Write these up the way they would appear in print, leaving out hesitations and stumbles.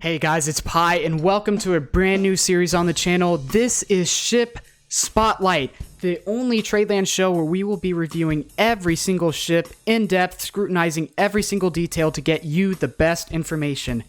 Hey guys, it's Pi, and welcome to a brand new series on the channel. This is Ship Spotlight, the only Tradelands show where we will be reviewing every single ship in depth, scrutinizing every single detail to get you the best information.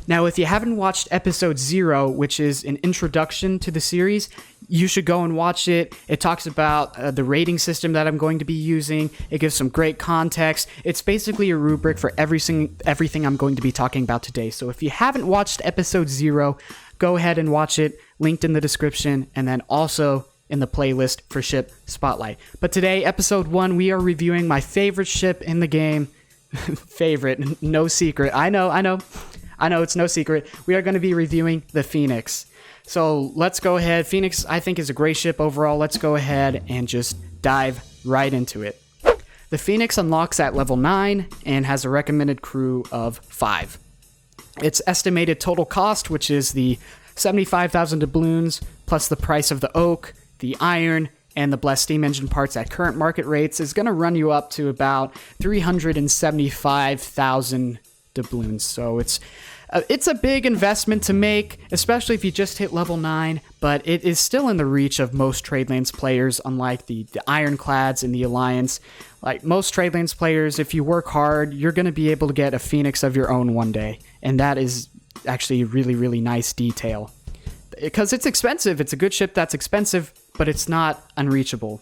Now, if you haven't watched episode 0, which is an introduction to the series, you should go and watch it. It talks about the rating system that I'm going to be using. It gives some great context. It's basically a rubric for everything I'm going to be talking about today. So if you haven't watched episode 0, go ahead and watch it, linked in the description, and then also in the playlist for Ship Spotlight. But today, episode 1, we are reviewing my favorite ship in the game. Favorite, no secret. I know, it's no secret. We are going to be reviewing the Phoenix. So let's go ahead. Phoenix, I think, is a great ship overall. Let's go ahead and just dive right into it. The Phoenix unlocks at level 9 and has a recommended crew of 5. Its estimated total cost, which is the 75,000 doubloons, plus the price of the oak, the iron, and the blessed steam engine parts at current market rates, is going to run you up to about 375,000 doubloons. So it's a big investment to make, especially if you just hit level 9, but it is still in the reach of most Tradelands players, unlike the Ironclads in the Alliance. Like most Tradelands players, if you work hard, you're going to be able to get a Phoenix of your own one day, and that is actually a really, really nice detail. Because it's expensive. It's a good ship that's expensive, but it's not unreachable.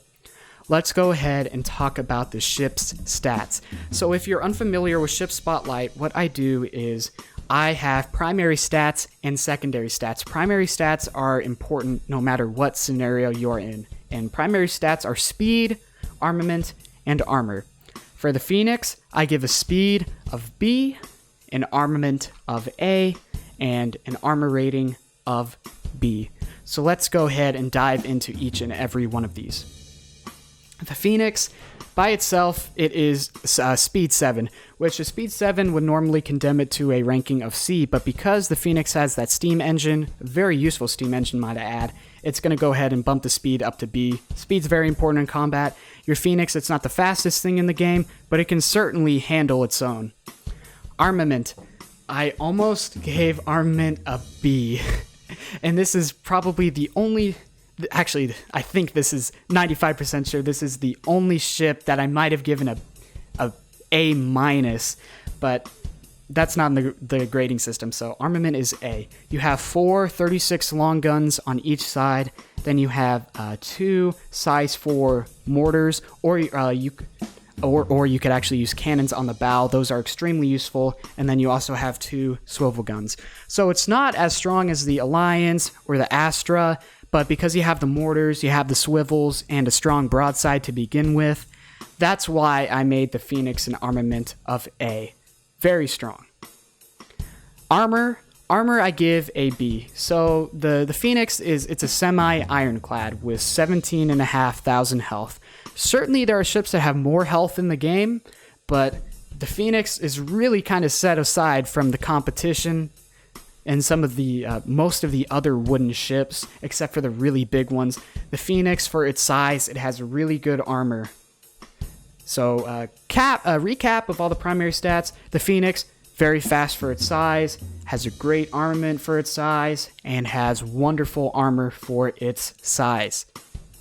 Let's go ahead and talk about the ship's stats. So if you're unfamiliar with Ship Spotlight, what I do is I have primary stats and secondary stats. Primary stats are important no matter what scenario you're in. And primary stats are speed, armament, and armor. For the Phoenix, I give a speed of B, an armament of A, and an armor rating of B. So let's go ahead and dive into each and every one of these. The Phoenix, by itself, it is speed 7, which a speed 7 would normally condemn it to a ranking of C, but because the Phoenix has that steam engine, a very useful steam engine might I add, it's going to go ahead and bump the speed up to B. Speed's very important in combat. Your Phoenix, it's not the fastest thing in the game, but it can certainly handle its own. Armament. I almost gave Armament a B, and this is probably the only... Actually, I think this is 95% sure this is the only ship that I might have given a A-, but that's not in the grading system, so Armament is A. You have 4 36 long guns on each side, then you have 2 size 4 mortars, or you could actually use cannons on the bow. Those are extremely useful, and then you also have 2 swivel guns. So it's not as strong as the Alliance or the Astra, but because you have the mortars, you have the swivels, and a strong broadside to begin with, that's why I made the Phoenix an armament of A. Very strong. Armor I give a B. So the Phoenix it's a semi-ironclad with 17,500 health. Certainly there are ships that have more health in the game, but the Phoenix is really kind of set aside from the competition and some of the most of the other wooden ships, except for the really big ones. The Phoenix, for its size, it has really good armor. So recap of all the primary stats. The Phoenix, very fast for its size, has a great armament for its size, and has wonderful armor for its size.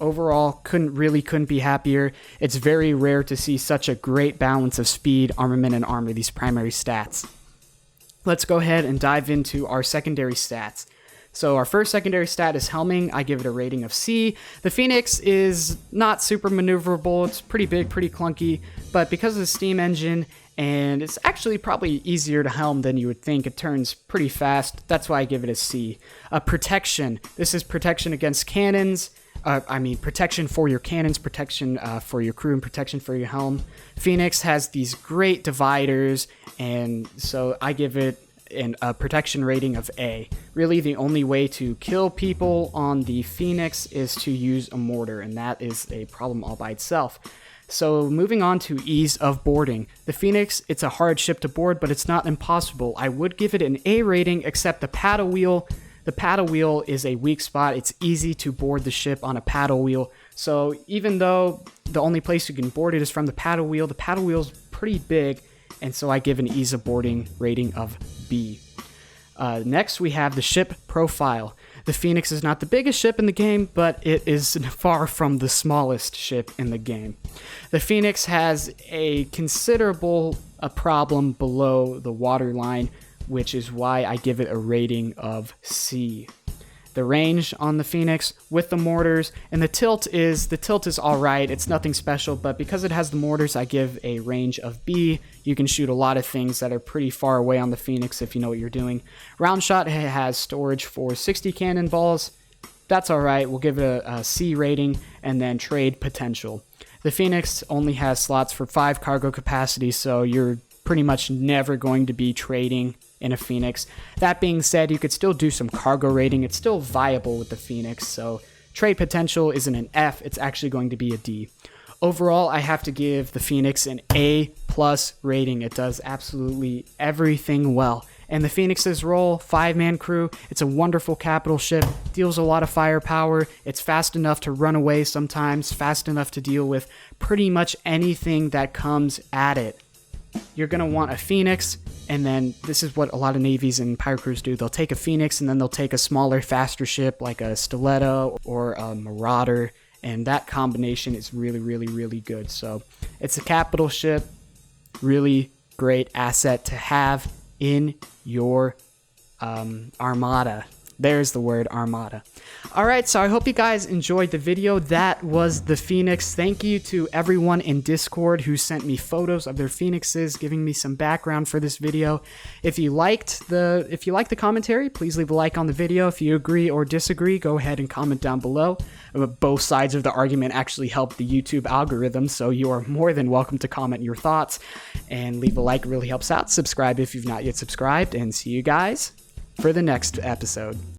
Overall, couldn't be happier. It's very rare to see such a great balance of speed, armament, and armor, these primary stats. Let's go ahead and dive into our secondary stats. So our first secondary stat is Helming. I give it a rating of C. The Phoenix is not super maneuverable. It's pretty big, pretty clunky, but because of the steam engine, and it's actually probably easier to helm than you would think. It turns pretty fast. That's why I give it a C. Protection. This is protection against cannons. Protection for your cannons, protection for your crew, and protection for your helm. Phoenix has these great dividers, and so I give it a protection rating of A. Really, the only way to kill people on the Phoenix is to use a mortar, and that is a problem all by itself. So moving on to ease of boarding. The Phoenix, it's a hard ship to board, but it's not impossible. I would give it an A rating, except the paddle wheel. The paddle wheel is a weak spot. It's easy to board the ship on a paddle wheel. So even though the only place you can board it is from the paddle wheel's pretty big, and so I give an ease of boarding rating of B. Next, we have the ship profile. The Phoenix is not the biggest ship in the game, but it is far from the smallest ship in the game. The Phoenix has a considerable problem below the waterline, which is why I give it a rating of C. The range on the Phoenix with the mortars and the tilt is all right. It's nothing special, but because it has the mortars, I give a range of B. You can shoot a lot of things that are pretty far away on the Phoenix if you know what you're doing. Round shot has storage for 60 cannonballs. That's all right. We'll give it a C rating. And then trade potential. The Phoenix only has slots for 5 cargo capacity, so you're pretty much never going to be trading in a Phoenix. That being said, you could still do some cargo raiding. It's still viable with the Phoenix, so trade potential isn't an F, it's actually going to be a D. Overall, I have to give the Phoenix an A+ rating. It does absolutely everything well. And the Phoenix's role, 5-man crew, it's a wonderful capital ship, deals a lot of firepower, it's fast enough to run away sometimes, fast enough to deal with pretty much anything that comes at it. You're going to want a Phoenix, and then this is what a lot of navies and pirate crews do. They'll take a Phoenix, and then they'll take a smaller, faster ship like a Stiletto or a Marauder, and that combination is really, really, really good. So it's a capital ship, really great asset to have in your armada. There's the word, armada. Alright, so I hope you guys enjoyed the video. That was the Phoenix. Thank you to everyone in Discord who sent me photos of their Phoenixes, giving me some background for this video. If you liked the commentary, please leave a like on the video. If you agree or disagree, go ahead and comment down below. Both sides of the argument actually help the YouTube algorithm, so you are more than welcome to comment your thoughts. And leave a like, it really helps out. Subscribe if you've not yet subscribed, and see you guys for the next episode.